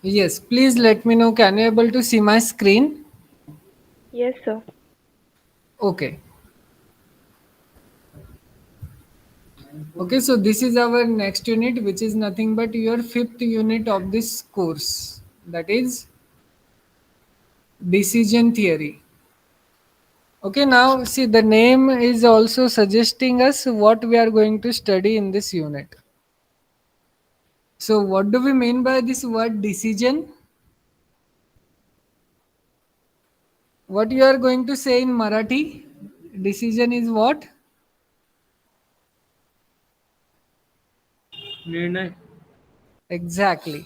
Yes, please let me know. Can you able to see my screen? Yes, sir. Okay. Okay, so this is our next unit, which is nothing but your fifth unit of this course. That is decision theory. Okay, now see the name is also suggesting us what we are going to study in this unit. So, what do we mean by this word decision? What you are going to say in Marathi? Decision is what? निर्णय. Exactly.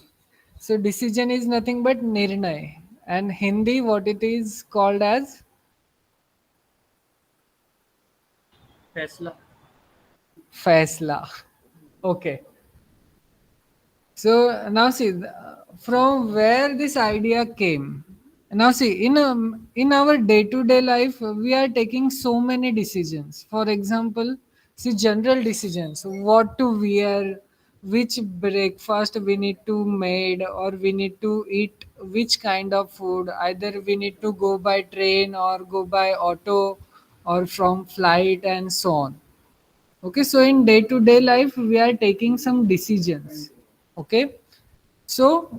So, decision is nothing but nirnay. And Hindi, what it is called as? फैसला. Faisla. Okay. So now see from where this idea came. Now see in our day-to-day life we are taking so many decisions. For example, see general decisions: what to wear, which breakfast we need to made, or we need to eat which kind of food. Either we need to go by train or go by auto or from flight and so on. Okay, so in day-to-day life we are taking some decisions. Okay, so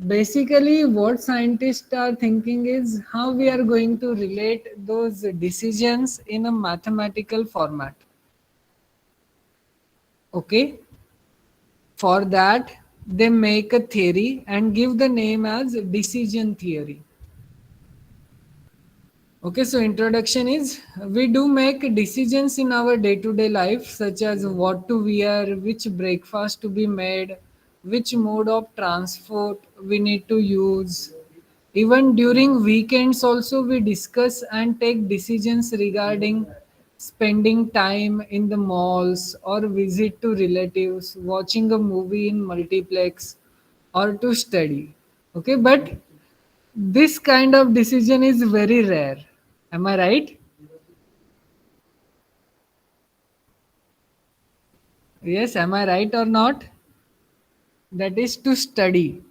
basically, what scientists are thinking is how we are going to relate those decisions in a mathematical format. Okay, for that, they make a theory and give the name as decision theory. Okay, so introduction is we do make decisions in our day to day life, such as what to wear, which breakfast to be made, which mode of transport we need to use. Even during weekends, also, we discuss and take decisions regarding spending time in the malls or visit to relatives, watching a movie in multiplex, or to study. Okay, but this kind of decision is very rare. Am I right? Yes, am I right or not? That is to study.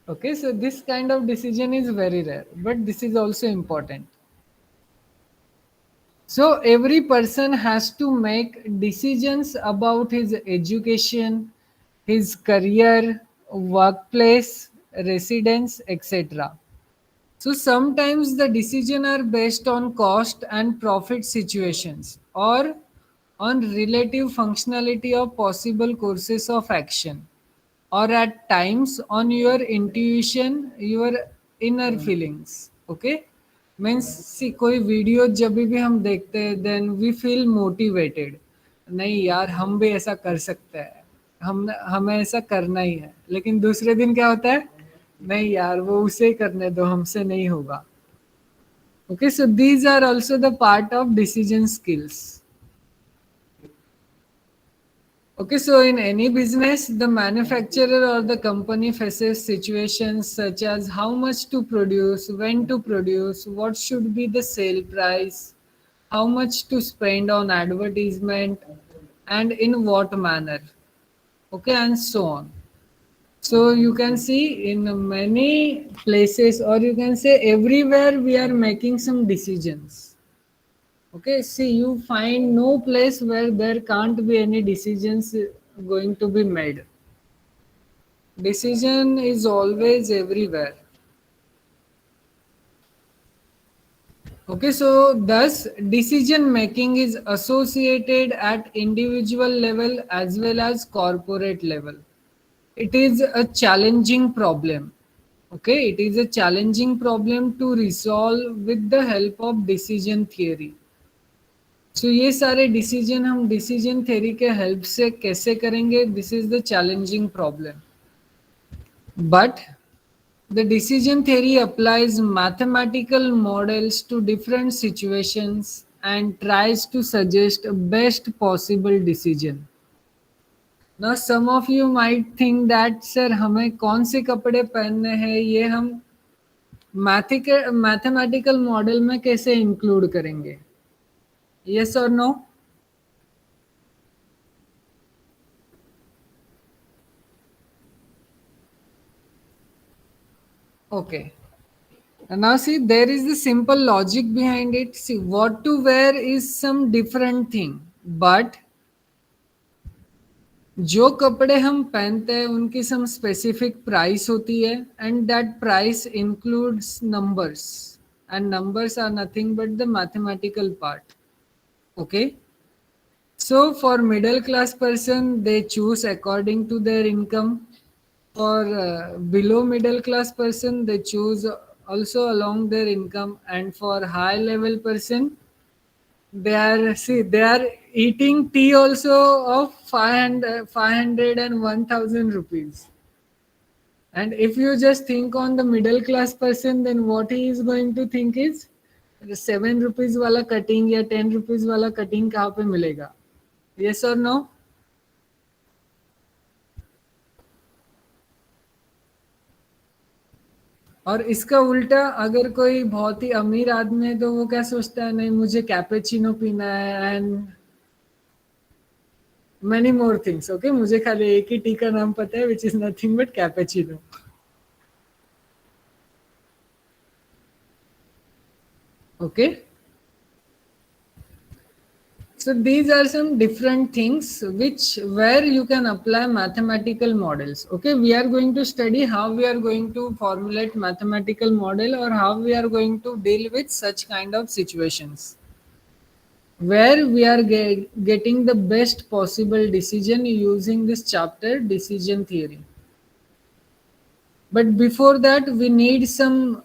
Okay, so this kind of decision is very rare, but this is also important. So every person has to make decisions about his education, his career, workplace, residence, etc. So sometimes the decision are based on cost and profit situations or on relative functionality of possible courses of action or at times on your intuition, your inner feelings. Okay, means see कोई video जब भी हम देखते हैं then we feel motivated, नहीं यार हम भी ऐसा कर सकते हैं, हम हमें ऐसा करना ही है, लेकिन दूसरे दिन क्या होता है, नहीं यार वो उसे ही करने दो हमसे नहीं होगा. Okay, so these are also the part of decision skills. Okay, so in any business, the manufacturer or the company faces situations such as how much to produce, when to produce, what should be the sale price, how much to spend on advertisement, and in what manner. Okay, and so on. So you can see in many places, or you can say everywhere, we are making some decisions. Okay, see, you find no place where there can't be any decisions going to be made. Decision is always everywhere. Okay, so thus decision making is associated at individual level as well as corporate level. It is a challenging problem. Okay, it is a challenging problem to resolve with the help of decision theory. सो ये सारे decision हम decision theory के help से कैसे करेंगे, this is the challenging problem. But the decision theory applies mathematical models to different situations and tries to suggest a best possible decision. Now some of you might think that sir हमें कौन से कपड़े पहनने हैं ये हम mathematical model में कैसे इंक्लूड करेंगे. Yes or no? Okay. And now see, there is the simple logic behind it. See, what to wear is some different thing, but जो कपड़े हम पहनते हैं उनकी सम स्पेसिफिक प्राइस होती है and that price includes numbers and numbers are nothing but the mathematical part. Okay, so for middle class person they choose according to their income. For below middle class person they choose also along their income, and for high level person they are eating tea also of 500 and 1000 rupees. And if you just think on the middle class person, then what he is going to think is the 7 rupees वाला cutting या 10 rupees वाला cutting कहाँ पे मिलेगा. Yes or no? और इसका उल्टा अगर कोई बहुत ही अमीर आदमी है तो वो क्या सोचता है, नहीं मुझे कैपेचिनो पीना है and many more things. Okay, मुझे खाली एक ही टी का नाम पता है which is nothing but cappuccino. Okay, so these are some different things which where you can apply mathematical models. Okay, we are going to study how we are going to formulate mathematical model or how we are going to deal with such kind of situations where we are getting the best possible decision using this chapter decision theory. But before that we need some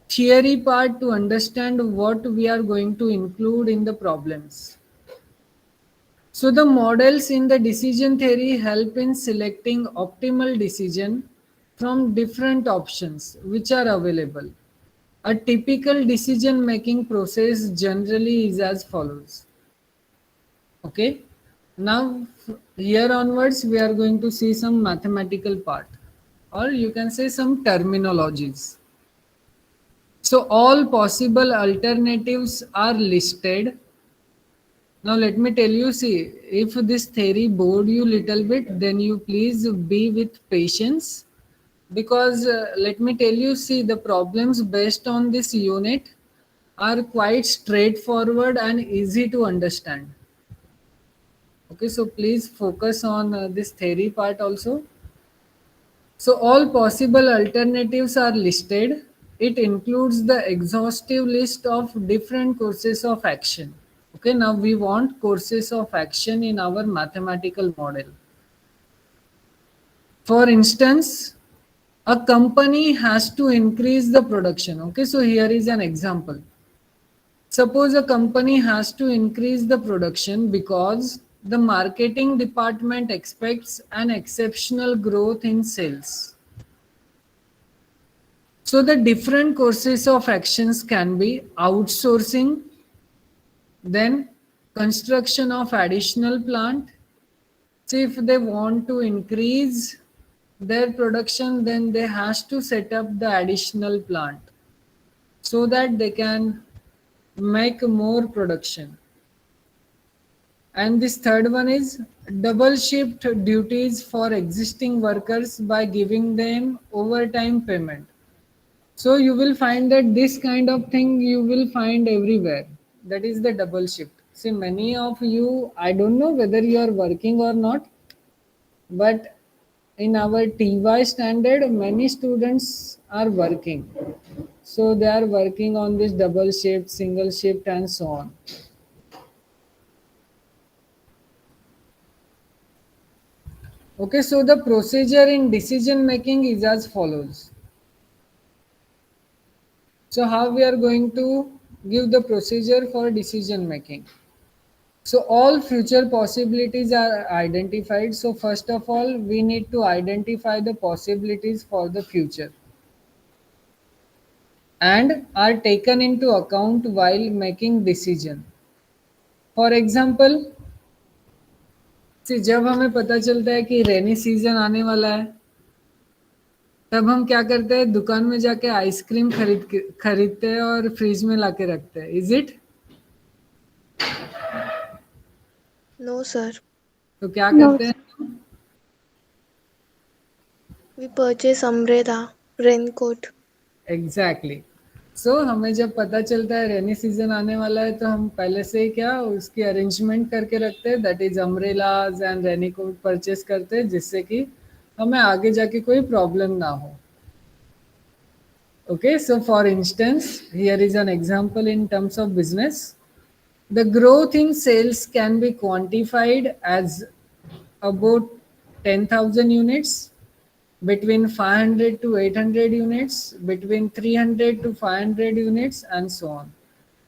theory part to understand what we are going to include in the problems. So the models in the decision theory help in selecting optimal decision from different options which are available. A typical decision making process generally is as follows. Okay, now here onwards we are going to see some mathematical part, or you can say some terminologies. So all possible alternatives are listed. Now let me tell you, see, if this theory bored you little bit, then you please be with patience, because let me tell you, see, the problems based on this unit are quite straightforward and easy to understand. Okay, so please focus on this theory part also. So all possible alternatives are listed. It includes the exhaustive list of different courses of action. Okay, now we want courses of action in our mathematical model. For instance, a company has to increase the production. Okay, so here is an example. Suppose a company has to increase the production because the marketing department expects an exceptional growth in sales. So the different courses of actions can be outsourcing, then construction of additional plant. So if they want to increase their production, then they has to set up the additional plant so that they can make more production. And this third one is double shift duties for existing workers by giving them overtime payment. So you will find that this kind of thing you will find everywhere. That is the double shift. See, many of you, I don't know whether you are working or not, but in our TY standard, many students are working. So they are working on this double shift, single shift, and so on. Okay, so the procedure in decision making is as follows. So how we are going to give the procedure for decision making? So all future possibilities are identified. So first of all, we need to identify the possibilities for the future and are taken into account while making decision. For example, जब हमें पता चलता है कि rainy season आने वाला है, तब हम क्या करते हैं, दुकान में जाके आइसक्रीम खरीदते हैं और फ्रिज में लाके रखते हैं. Is it? No, sir. तो क्या No, करते हैं? We purchase umbrella, raincoat. Exactly. So हमें जब पता चलता है रेनी सीजन आने वाला है तो हम पहले से ही क्या उसकी अरेंजमेंट करके रखते हैं, that is umbrellas and rainy coat purchase करते हैं, जिससे कि हमें आगे जाके कोई प्रॉब्लम ना हो। Okay, so for instance, here is an example in terms of business. The growth in sales can be quantified as about 10,000 units, between 500 to 800 units, between 300 to 500 units, and so on.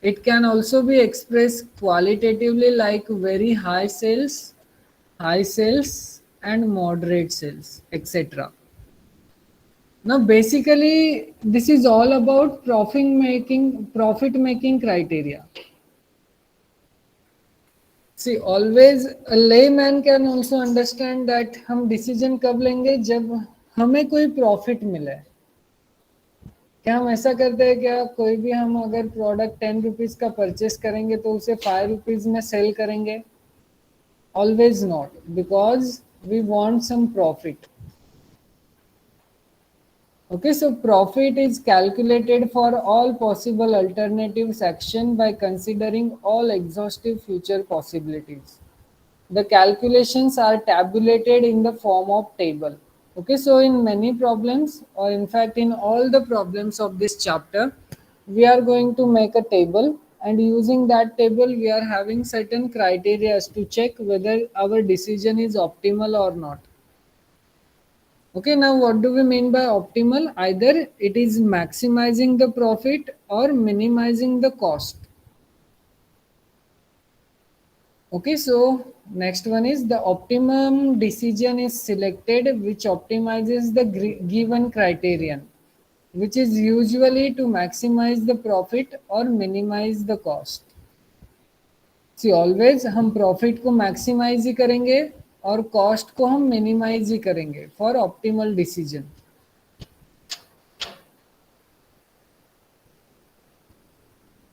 It can also be expressed qualitatively like very high sales, and moderate sales, etc. Now, basically, this is all about profit making criteria. See, always a layman can also understand that हम decision कब लेंगे जब हमें कोई profit मिले। क्या हम ऐसा करते हैं क्या, कोई भी हम अगर प्रोडक्ट 10 रुपीज का परचेस करेंगे तो उसे 5 रुपीज में सेल करेंगे? Always not, because we want some profit. Okay, so profit is calculated for all possible alternatives action by considering all exhaustive future possibilities. The calculations are tabulated in the form of table. Okay, so in many problems, or in fact in all the problems of this chapter, we are going to make a table, and using that table we are having certain criteria to check whether our decision is optimal or not. Okay, now what do we mean by optimal? Either it is maximizing the profit or minimizing the cost. Okay, so next one is the optimum decision is selected which optimizes the given criterion, which is usually to maximize the profit or minimize the cost. See always हम profit को maximize ही करेंगे और cost को हम minimize ही करेंगे for optimal decision.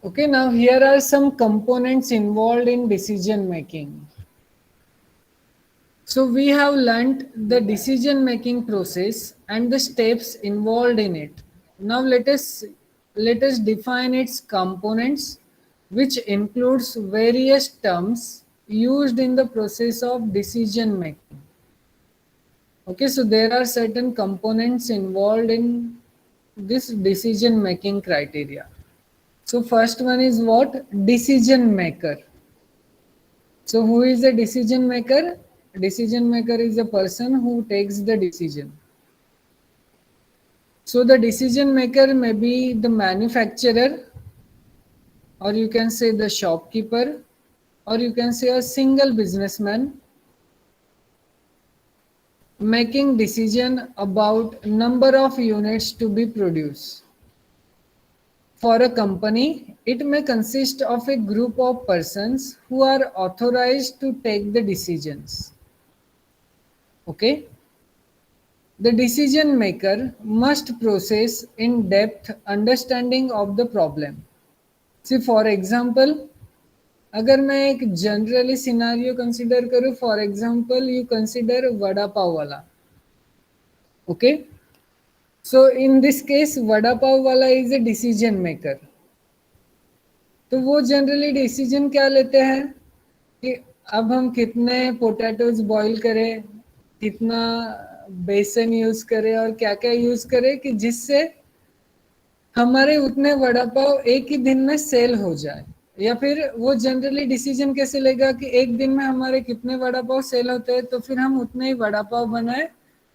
Okay, now here are some components involved in decision making. So we have learnt the decision making process and the steps involved in it. Now let us define its components, which includes various terms used in the process of decision making. Okay, so there are certain components involved in this decision making criteria. So first one is what? Decision maker. So who is the decision maker? Decision maker is the person who takes the decision. So the decision maker may be the manufacturer, or you can say the shopkeeper, or you can say a single businessman making decision about number of units to be produced. For a company, it may consist of a group of persons who are authorized to take the decisions. Okay? The decision maker must process in depth understanding of the problem. See, for example, अगर मैं एक generally scenario consider करूँ, for example you consider vada pav वाला. Okay, so in this case vada pav वाला is a decision maker. तो वो generally decision क्या लेते हैं कि अब हम कितने पोटैटोज बॉईल करें, कितना बेसन यूज करें और क्या क्या यूज करें कि जिससे हमारे उतने वड़ा पाव एक ही दिन में सेल हो जाए. या फिर वो जनरली डिसीजन कैसे लेगा कि एक दिन में हमारे कितने वड़ा पाव सेल होते हैं, तो फिर हम उतने ही वड़ा पाव बनाए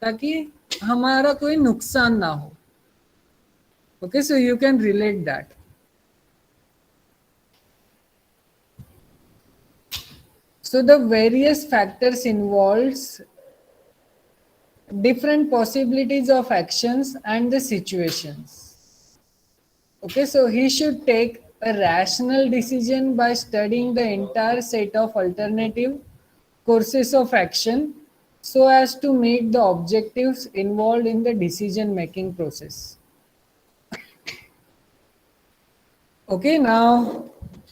ताकि हमारा कोई नुकसान ना हो. Okay, so you can relate that. So the various factors involves different possibilities of actions and the situations. Okay, so he should take a rational decision by studying the entire set of alternative courses of action so as to meet the objectives involved in the decision making process. Okay, now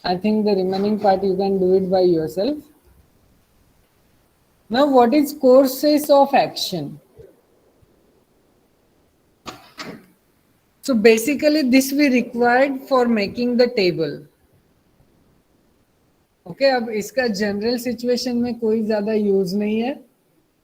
I think the remaining part you can do it by yourself. Now, what is courses of action? So basically this we required for making the table. Okay अब इसका general situation में कोई ज़्यादा use नहीं है.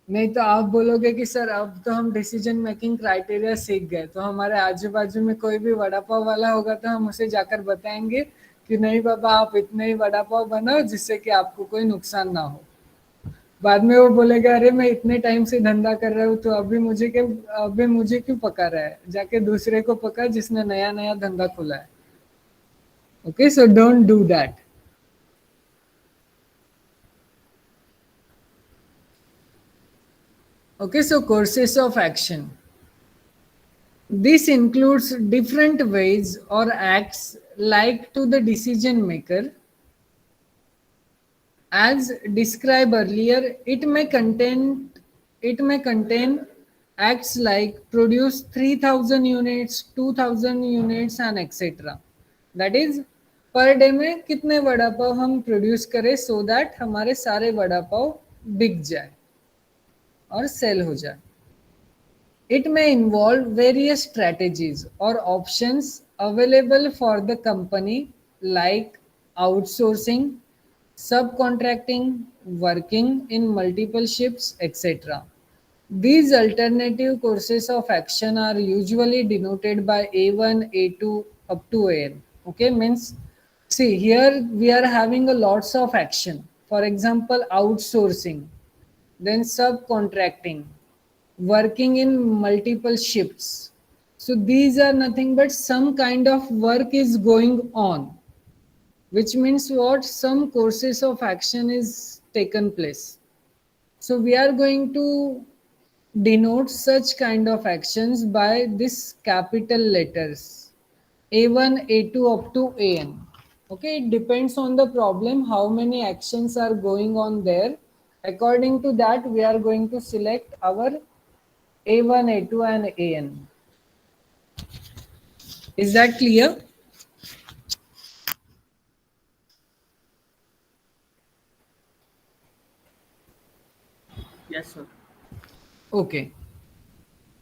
नहीं तो आप बोलोगे कि सर अब तो हम डिसीजन मेकिंग क्राइटेरिया सीख गए, तो हमारे आजू बाजू में कोई भी वड़ा पाव वाला होगा तो हम उसे जाकर बताएंगे कि नहीं बाबा आप इतने ही वड़ा पाव बनाओ जिससे कि आपको कोई नुकसान ना हो. बाद में वो बोलेगा अरे मैं इतने टाइम से धंधा कर रहा हूँ तो अभी मुझे क्यों पका रहा है, जाके दूसरे को पका जिसने नया नया धंधा खोला है. Okay so don't do that. Okay, so courses of action. This includes different ways or acts like to the decision maker. As described earlier, it may contain acts like produce 3000 units, 2000 units and etc. That is per day में कितने वड़ा पाव हम produce करें so that हमारे सारे वड़ा पाव बिक जाए और cell हो जाए. It may involve various strategies or options available for the company like outsourcing, subcontracting, working in multiple shifts, etc. These alternative courses of action are usually denoted by A1, A2 up to AN. Okay, means see here we are having a lots of action. For example, outsourcing, then subcontracting, working in multiple shifts. So these are nothing but some kind of work is going on, which means what? Some courses of action is taken place. So we are going to denote such kind of actions by this capital letters A1, A2 up to AN. Okay, it depends on the problem how many actions are going on there. According to that, we are going to select our A1, A2 and AN. Is that clear? Yes, sir. Okay.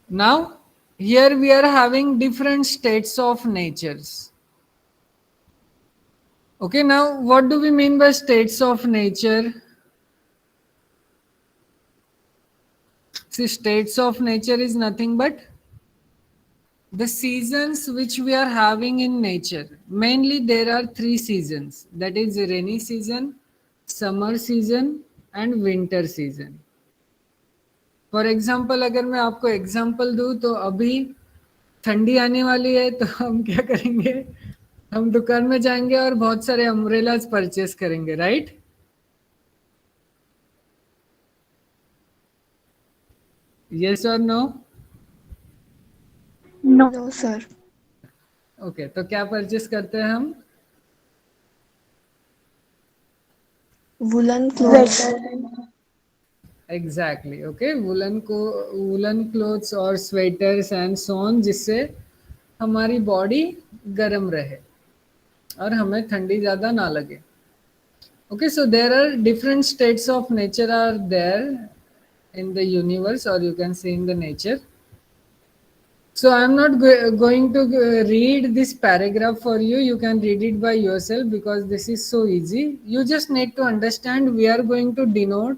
Now, here we are having different states of natures. Okay, now what do we mean by states of nature? See, states of nature is nothing but the seasons which we are having in nature. Mainly there are three seasons, that is rainy season, summer season and winter season. For example अगर मैं आपको example दूं तो अभी ठंडी आने वाली है तो हम क्या करेंगे, हम दुकान में जाएंगे और बहुत सारे अम्ब्रेलाज परचेस करेंगे, राइट? यस और नो? No, sir. ओके, तो क्या परचेस करते हैं हम? Woolen clothes. Exactly. Okay, woollen clothes और स्वेटर्स एंड सोन, जिससे हमारी बॉडी गर्म रहे और हमें ठंडी ज़्यादा ना लगे. Okay, so there are different states of nature are there in the universe, or you can say in the nature. So I'm not going to read this paragraph for you. You can read it by yourself because this is so easy. You just need to understand we are going to denote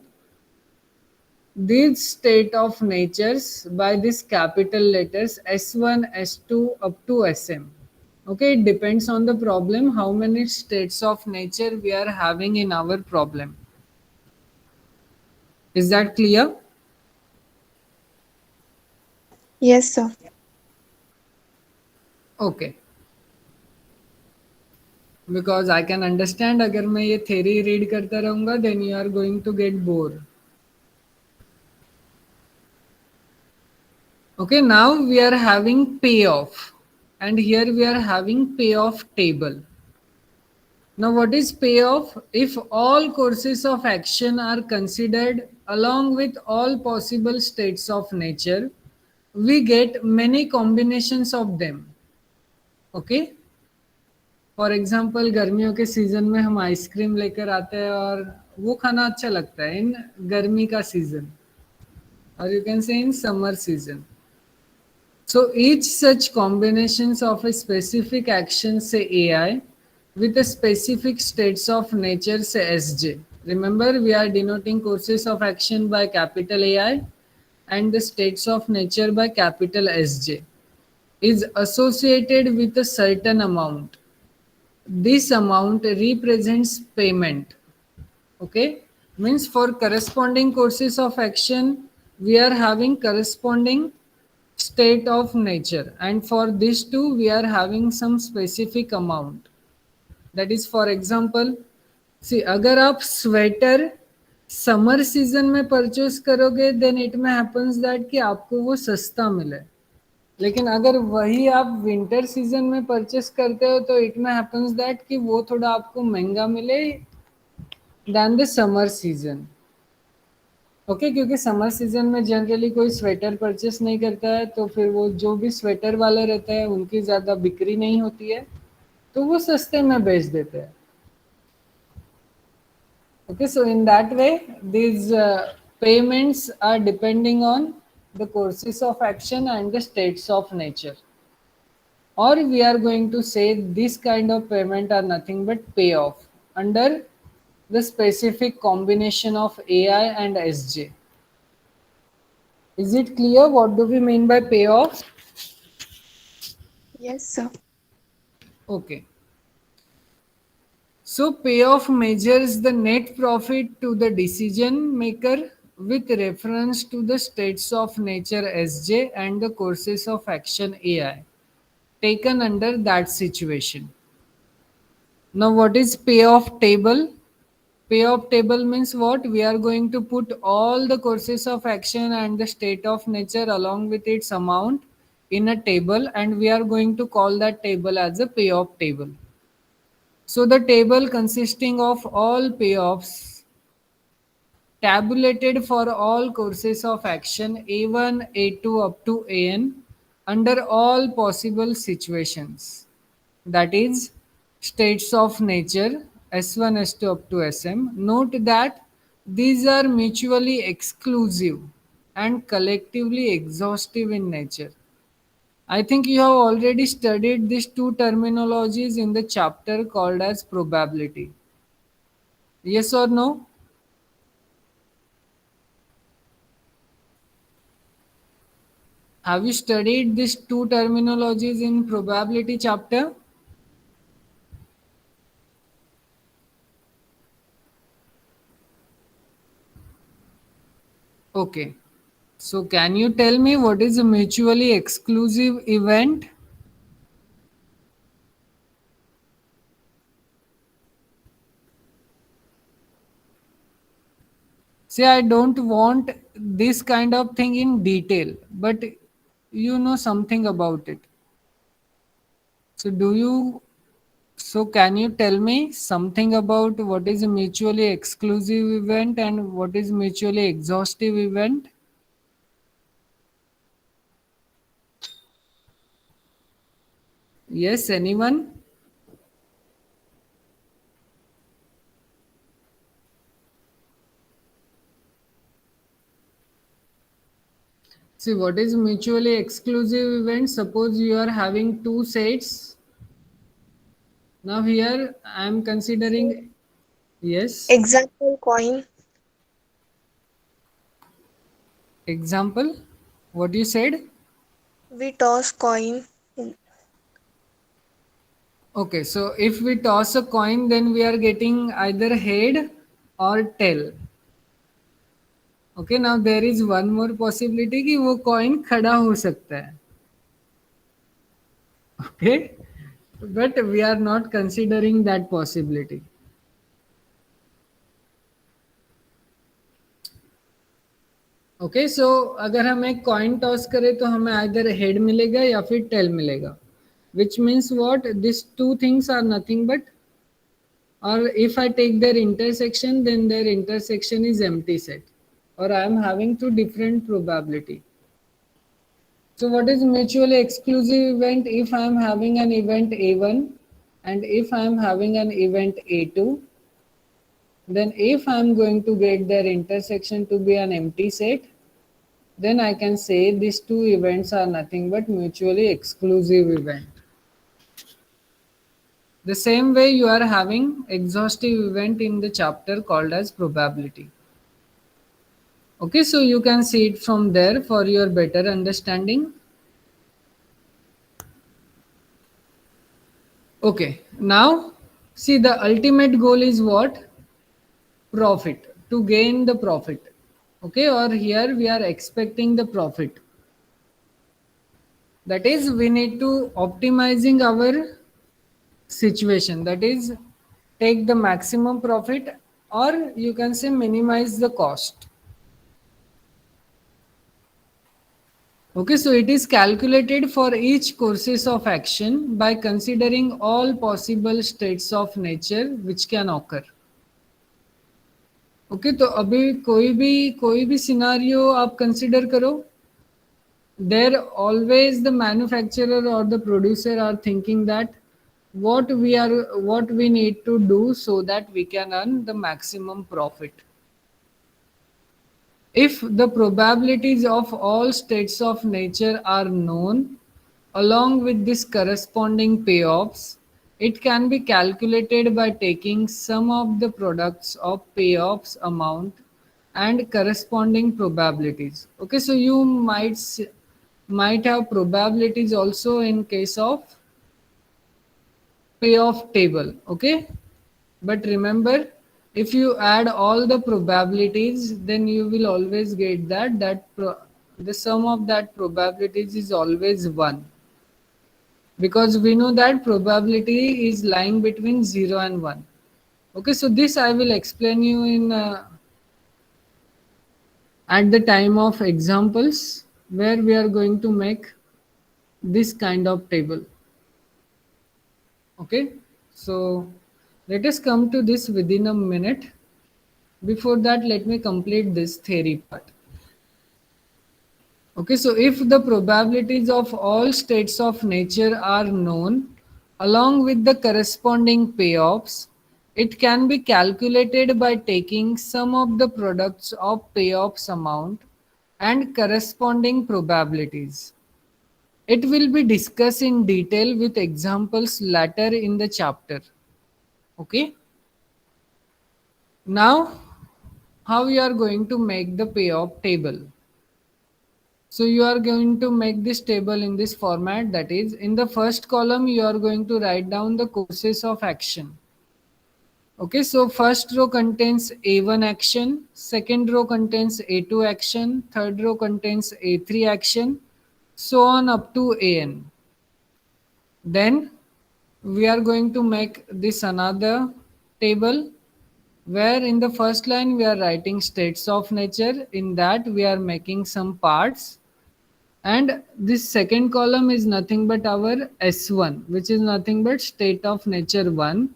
these state of natures by these capital letters S1, S2 up to SM. Okay, it depends on the problem how many states of nature we are having in our problem. Is that clear? Yes, sir. Okay. Because I can understand अगर मैं ये theory read करता रहूँगा then you are going to get bored. Okay, now we are having payoff and here we are having payoff table. Now what is payoff? If all courses of action are considered along with all possible states of nature, we get many combinations of them. Okay. For example गर्मियों के season में हम ice cream लेकर आते हैं और वो खाना अच्छा लगता है इन गर्मी का सीजन, और you can say in summer season. So each such combinations of a specific action, say AI, with a specific states of nature, say SJ. Remember, we are denoting courses of action by capital AI and the states of nature by capital SJ, is associated with a certain amount. This amount represents payment. Okay, means for corresponding courses of action, we are having corresponding state of nature, and for this too we are having some specific amount. That is, for example, see, अगर आप sweater summer season में purchase करोगे then it में happens that कि आपको वो सस्ता मिले, लेकिन अगर वही आप विंटर सीजन में परचेस करते हो तो इट में हैपन्स दैट कि वो थोड़ा आपको महंगा मिले than the summer season. Okay, क्योंकि समर सीजन में जनरली कोई स्वेटर परचेस नहीं करता है, तो फिर वो जो भी स्वेटर वाले रहते हैं उनकी ज़्यादा बिक्री नहीं होती है, तो वो सस्ते में बेच देते हैं. Okay, so in that way these payments are depending on the courses of action and the states of nature. Or we are going to say this kind of payment are nothing but payoff under the specific combination of AI and SJ. Is it clear what do we mean by payoff? Yes, sir. Okay. So payoff measures the net profit to the decision maker with reference to the states of nature SJ and the courses of action AI taken under that situation. Now what is payoff table? Payoff table means what? We are going to put all the courses of action and the state of nature along with its amount in a table, and we are going to call that table as a payoff table. So the table consisting of all payoffs tabulated for all courses of action A1, A2 up to AN under all possible situations. That is states of nature S1, S2 up to SM. Note that these are mutually exclusive and collectively exhaustive in nature. I think you have already studied these two terminologies in the chapter called as probability. Yes or no? Have you studied these two terminologies in probability chapter? Okay. So can you tell me what is a mutually exclusive event? See, I don't want this kind of thing in detail, but you know something about it. So can you tell me something about what is a mutually exclusive event and what is mutually exhaustive event? Yes, anyone? See, what is mutually exclusive event? Suppose you are having two sets. Now here I am considering, yes, Example coin. example. What you said? We toss coin. Okay, so if we toss a coin, then we are getting either head or tail. Okay, now there is one more possibility कि वो coin खड़ा हो सकता है. Okay, but we are not considering that possibility. Okay, so अगर हम एक coin toss करें तो हमें आइदर हेड मिलेगा या फिर टेल मिलेगा, which means what, this two things are nothing but, और if I take their intersection then their intersection is empty set, और I am having two different probability. So what is mutually exclusive event? If I am having an event A1 and if I am having an event A2, then if I am going to get their intersection to be an empty set, then I can say these two events are nothing but mutually exclusive event. The same way you are having exhaustive event in the chapter called as probability. Okay, so you can see it from there for your better understanding. Okay, now see the ultimate goal is what? Profit, to gain the profit. Okay, or here we are expecting the profit. That is, we need to optimizing our situation. That is, take the maximum profit, or you can say minimize the cost. Okay, so it is calculated for each courses of action by considering all possible states of nature which can occur. Okay तो अभी कोई भी scenario आप consider करो. There always the manufacturer or the producer are thinking that what we need to do so that we can earn the maximum profit. If the probabilities of all states of nature are known, along with this corresponding payoffs, it can be calculated by taking sum of the products of payoffs amount and corresponding probabilities. Okay, so you might have probabilities also in case of payoff table. Okay, but remember, if you add all the probabilities, then you will always get the sum of that probabilities is always 1, because we know that probability is lying between 0 and 1. Okay, so this I will explain you in at the time of examples where we are going to make this kind of table. Okay, so let us come to this within a minute. Before that, let me complete this theory part. Okay, so if the probabilities of all states of nature are known along with the corresponding payoffs, it can be calculated by taking sum of the products of payoffs amount and corresponding probabilities. It will be discussed in detail with examples later in the chapter. Okay. Now, how you are going to make the payoff table? So you are going to make this table in this format. That is, in the first column, you are going to write down the courses of action. Okay, so first row contains A1 action, second row contains A2 action, third row contains A3 action, so on up to AN. Then we are going to make this another table where in the first line we are writing states of nature. In that we are making some parts, and this second column is nothing but our S1, which is nothing but state of nature 1.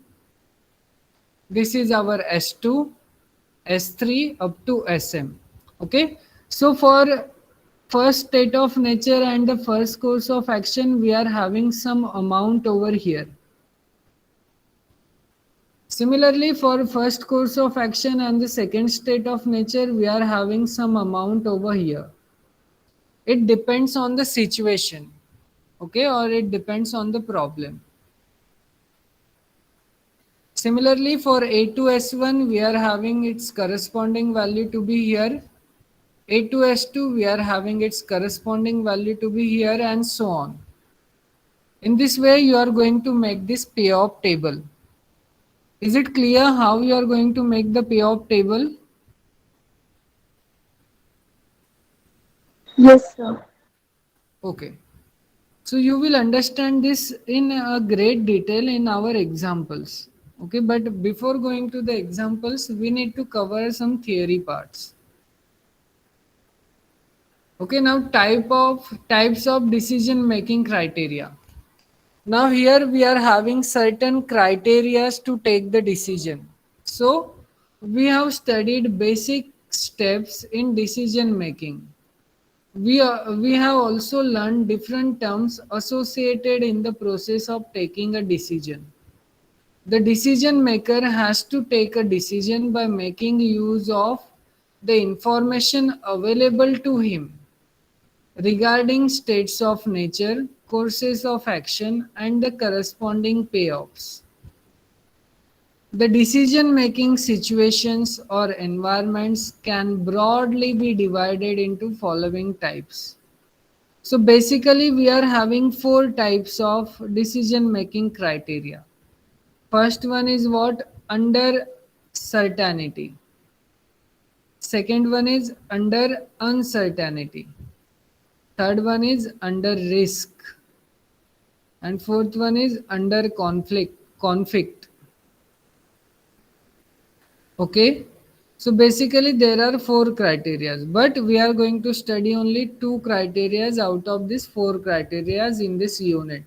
This is our S2, S3 up to SM. Okay, so for first state of nature and the first course of action, we are having some amount over here. Similarly, for first course of action and the second state of nature, we are having some amount over here. It depends on the situation, okay, or it depends on the problem. Similarly, for A2S1, we are having its corresponding value to be here. A2S2, we are having its corresponding value to be here, and so on. In this way, you are going to make this payoff table. Is it clear how you are going to make the payoff table? Yes, sir. Okay. So you will understand this in a great detail in our examples. Okay, but before going to the examples, we need to cover some theory parts. Okay, now types of decision making criteria. Now here we are having certain criteria to take the decision. So we have studied basic steps in decision making. We have also learned different terms associated in the process of taking a decision. The decision maker has to take a decision by making use of the information available to him. regarding states of nature, courses of action, and the corresponding payoffs. The decision making situations or environments can broadly be divided into following types. So basically, we are having four types of decision making criteria. First one is what? Under certainty. Second one is under uncertainty. Third one is under risk. And fourth one is under conflict. Okay. So basically there are four criteria, but we are going to study only two criteria out of these four criteria in this unit.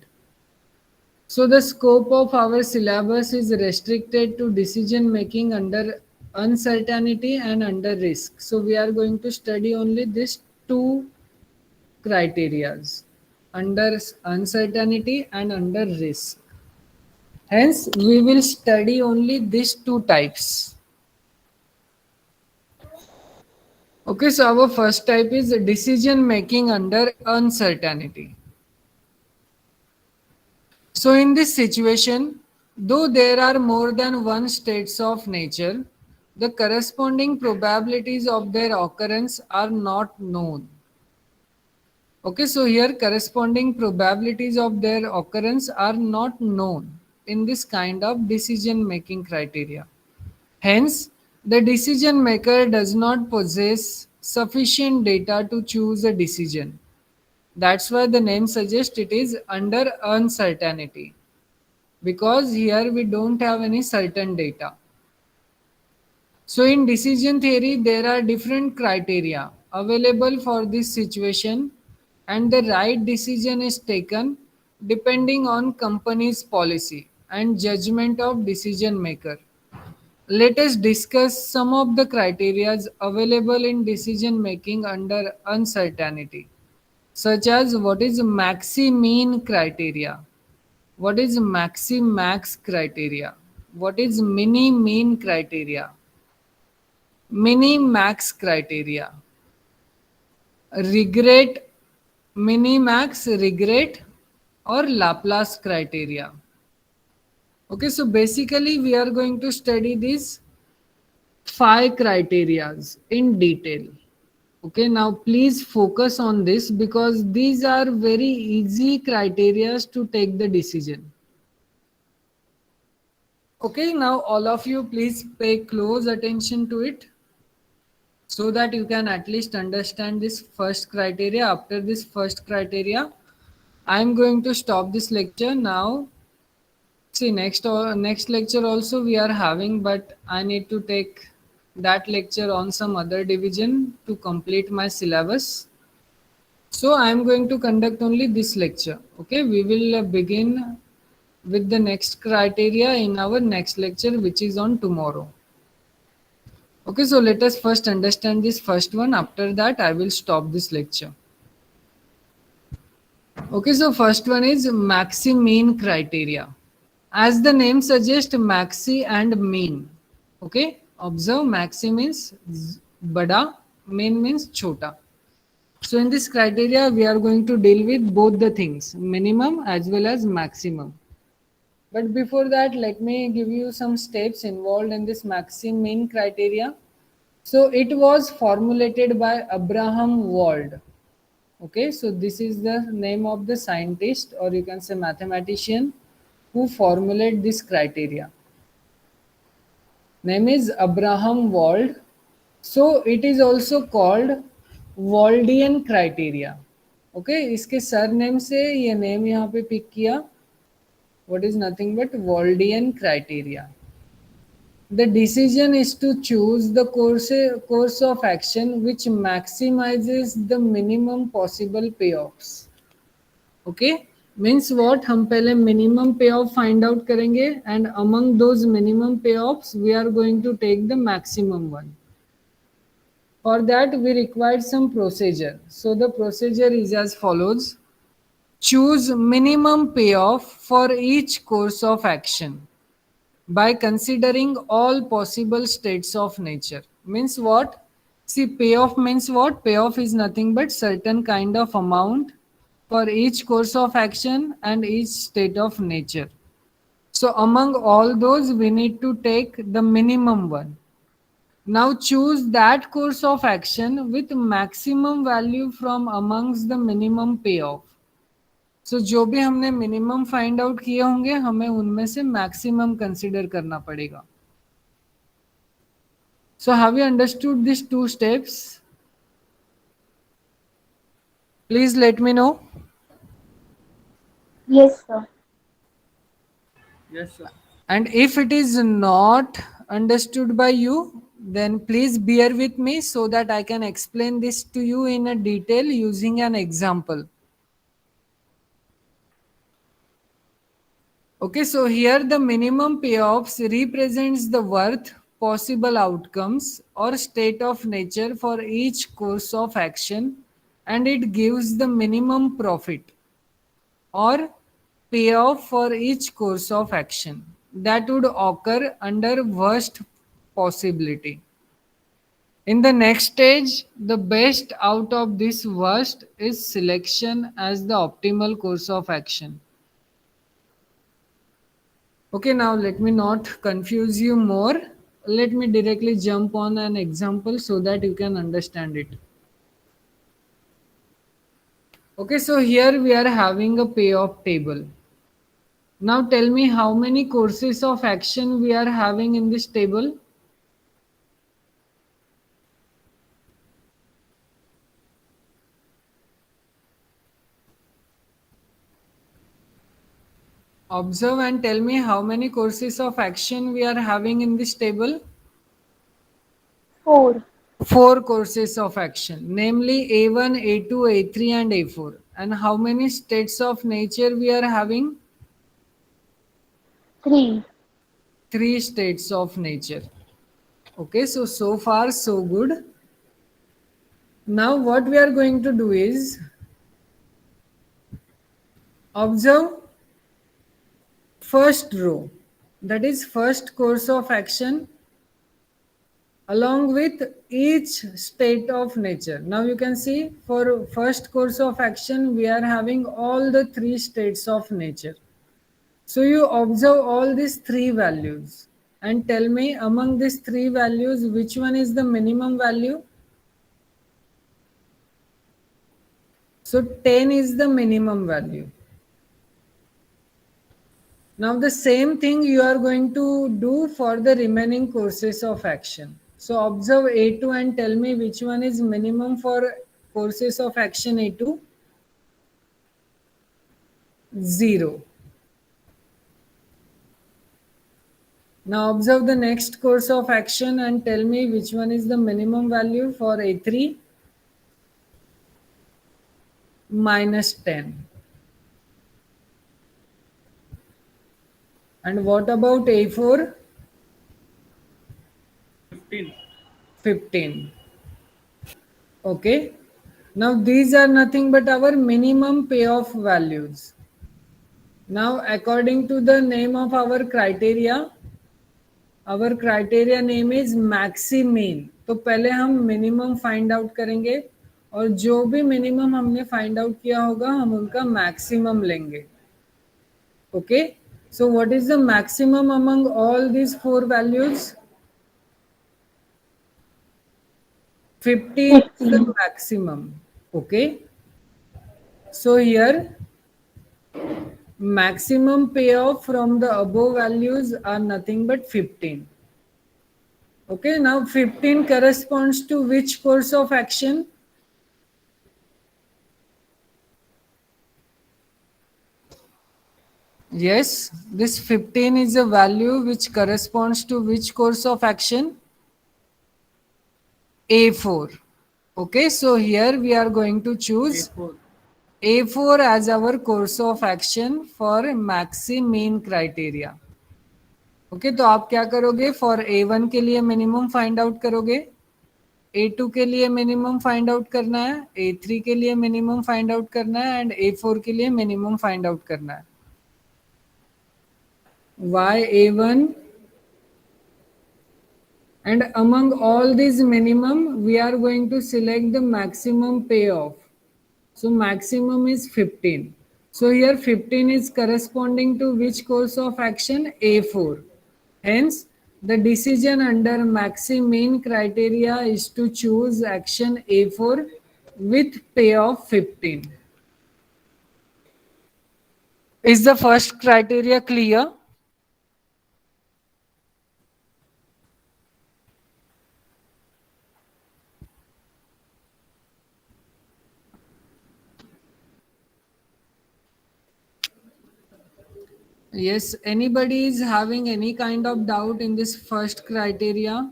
So the scope of our syllabus is restricted to decision making under uncertainty and under risk. So we are going to study only these two criterias, under uncertainty and under risk. Hence, we will study only these two types. Okay, so our first type is decision making under uncertainty. So in this situation, though there are more than one states of nature, the corresponding probabilities of their occurrence are not known. Okay, so here corresponding probabilities of their occurrence are not known in this kind of decision making criteria. Hence, the decision maker does not possess sufficient data to choose a decision. That's why the name suggests it is under uncertainty, because here we don't have any certain data. So in decision theory, there are different criteria available for this situation, and the right decision is taken depending on company's policy and judgment of decision maker. Let us discuss some of the criteria available in decision making under uncertainty, such as what is maxi-mean criteria, what is maxi-max criteria, what is mini-mean criteria, mini-max criteria, regret, mini-max, regret, or Laplace criteria. Okay, so basically we are going to study these five criterias in detail. Okay, now please focus on this because these are very easy criterias to take the decision. Okay, now all of you please pay close attention to it so that you can at least understand this first criteria. After this first criteria, I am going to stop this lecture now. See, next lecture also we are having, but I need to take that lecture on some other division to complete my syllabus. So I am going to conduct only this lecture. Okay, we will begin with the next criteria in our next lecture, which is on tomorrow. Okay, so let us first understand this first one. After that, I will stop this lecture. Okay, so first one is maxi-mean criteria. As the name suggests, maxi and mean. Okay, observe maxi means bada, mean means chota. So in this criteria, we are going to deal with both the things, minimum as well as maximum. But before that, let me give you some steps involved in this maxi-mean criteria. So it was formulated by Abraham Wald. Okay, so this is the name of the scientist, or you can say mathematician, who formulate this criteria. Name is Abraham Wald. So it is also called Waldian criteria. Okay, इसके surname से ये name यहाँ पे pick किया. What is nothing but Waldian criteria. The decision is to choose the course of action which maximizes the minimum possible payoffs. Okay, means what? हम पहले minimum payoff find out करेंगे, and among those minimum payoffs we are going to take the maximum one. For that we require some procedure. So the procedure is as follows. Choose minimum payoff for each course of action by considering all possible states of nature. Means what? See, payoff means what? Payoff is nothing but certain kind of amount for each course of action and each state of nature. So among all those, we need to take the minimum one. Now choose that course of action with maximum value from amongst the minimum payoff. So जो भी हमने minimum find out किए होंगे हमें उनमें से maximum consider करना पड़ेगा. So have you understood these two steps? Please let me know. Yes, sir. Yes, sir. And if it is not understood by you, then please bear with me so that I can explain this to you in a detail using an example. Okay, so here the minimum payoffs represents the worth, possible outcomes or state of nature for each course of action, and it gives the minimum profit or payoff for each course of action that would occur under worst possibility. In the next stage, the best out of this worst is selection as the optimal course of action. Okay, now let me not confuse you more. Let me directly jump on an example so that you can understand it. Okay, so here we are having a payoff table. Now tell me how many courses of action we are having in this table. Observe and tell me how many courses of action we are having in this table. 4. 4 courses of action, namely A1, A2, A3 and A4. And how many states of nature we are having? 3. 3 states of nature. Okay, so far so good. Now what we are going to do is observe first row, that is first course of action along with each state of nature. Now you can see for first course of action we are having all the 3 states of nature. So you observe all these 3 values and tell me among these 3 values which one is the minimum value. So 10 is the minimum value. Now the same thing you are going to do for the remaining courses of action. So observe A2 and tell me which one is minimum for courses of action A2. 0. Now observe the next course of action and tell me which one is the minimum value for A3. -10. And what about A4? 15. 15. Okay. Now these are nothing but our minimum payoff values. Now according to the name of our criteria name is maxi-mean. तो पहले हम minimum find out करेंगे और जो भी minimum हमने find out किया होगा हम उनका मैक्सिमम लेंगे. Okay, so what is the maximum among all these 4 values? 15 is the maximum. Okay, so here maximum payoff from the above values are nothing but 15. Okay, now 15 corresponds to which course of action? Yes, this 15 is a value which corresponds to which course of action? A4. Okay, so here we are going to choose A4. A4 as our course of action for maxi-mean criteria. Okay तो आप क्या करोगे for A1 के लिए minimum find out करोगे, A2 के लिए minimum find out करना है, A3 के लिए मिनिमम फाइंड आउट करना है एंड A4 के लिए मिनिमम फाइंड आउट करना है. Why A1? And among all these minimum, we are going to select the maximum payoff. So maximum is 15. So here 15 is corresponding to which course of action? A4. Hence, the decision under maxi-mean criteria is to choose action A4 with payoff 15. Is the first criteria clear? Yes, anybody is having any kind of doubt in this first criteria?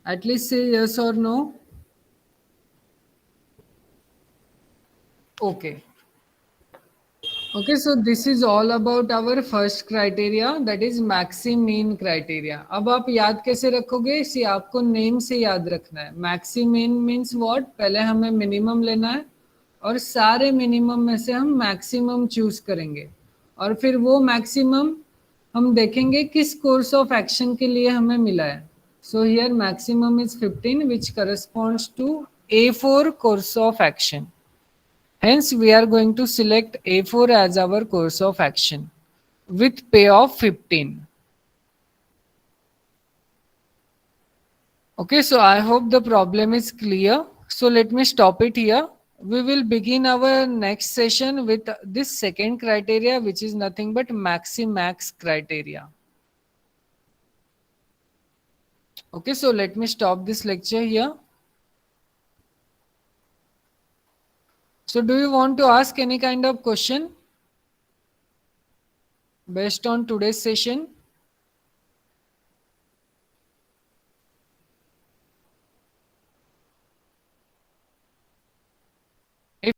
At least say yes or no. Okay. Okay, so this is all about our first criteria, that is maxi mean criteria. अब आप याद कैसे रखोगे? इसे आपको name से याद रखना है. Maxi mean means what? पहले हमें मिनिमम लेना है और सारे मिनिमम में से हम मैक्सिमम चूज करेंगे और फिर वो मैक्सिमम हम देखेंगे किस कोर्स ऑफ एक्शन के लिए हमें मिला है. So here maximum is 15 which corresponds to A4 course of action. Hence, we are going to select A4 as our course of action with payoff 15. Okay, so I hope the problem is clear. So let me stop it here. We will begin our next session with this second criteria, which is nothing but maxi-max criteria. Okay, so let me stop this lecture here. So do you want to ask any kind of question based on today's session?